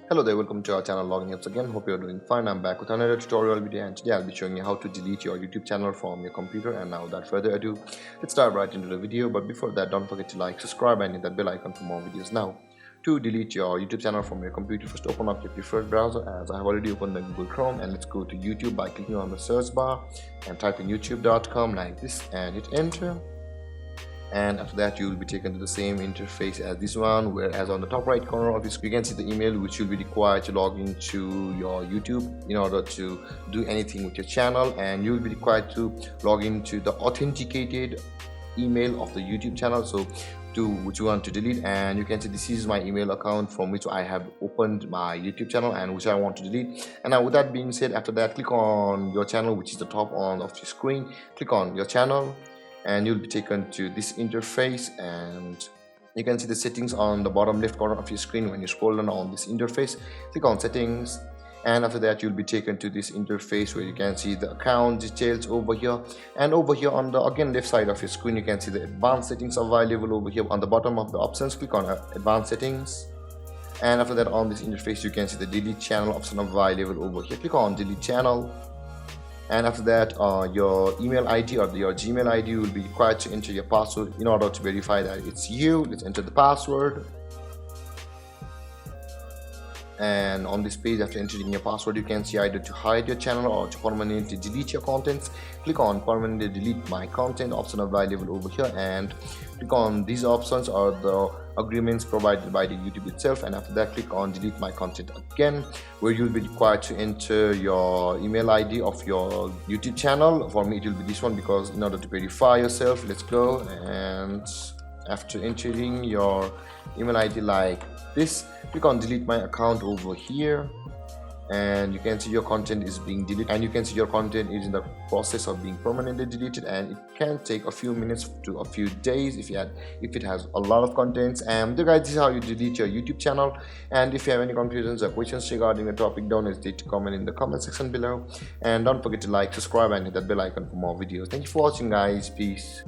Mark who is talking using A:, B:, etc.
A: Hello there, welcome to our channel Logging Apps again. Hope you're doing fine. I'm back with another tutorial video, and today I'll be showing you how to delete your YouTube channel from your computer. And now without further ado, let's dive right into the video. But before that, don't forget to like, subscribe and hit that bell icon for more videos. Now, to delete your YouTube channel from your computer, first open up your preferred browser, as I have already opened the Google Chrome, and let's go to YouTube by clicking on the search bar and type in youtube.com like this and hit enter. And after that, you will be taken to the same interface as this one, whereas on the top right corner of your screen you can see the email which you'll be required to log into your YouTube in order to do anything with your channel, and you will be required to log into the authenticated email of the YouTube channel, so to which you want to delete. And you can see this is my email account from which I have opened my YouTube channel and which I want to delete. And now with that being said, after that, click on your channel, which is the top on of your screen. Click on your channel and you'll be taken to this interface, and you can see the settings on the bottom left corner of your screen. When you scroll down on this interface, click on settings, and after that you'll be taken to this interface where you can see the account details over here. And over here on the again left side of your screen, you can see the advanced settings available over here on the bottom of the options. Click on advanced settings, and after that on this interface you can see the delete channel option available over here. Click on delete channel, and after that your email ID or your Gmail ID will be required to enter your password in order to verify that it's you. Let's enter the password, and on this page, after entering your password, you can see either to hide your channel or to permanently delete your contents. Click on permanently delete my content option available over here, and click on these options or the agreements provided by the YouTube itself. And after that, click on delete my content again, where you'll be required to enter your email ID of your YouTube channel. For me it will be this one, because in order to verify yourself, let's go. And after entering your email ID like this, click on delete my account over here, and you can see your content is being deleted, and you can see your content is in the process of being permanently deleted, and it can take a few minutes to a few days if it has a lot of contents. And guys, this is how you delete your YouTube channel. And if you have any confusions or questions regarding the topic, don't hesitate to comment in the comment section below, and don't forget to like, subscribe and hit that bell icon for more videos. Thank you for watching, guys. Peace.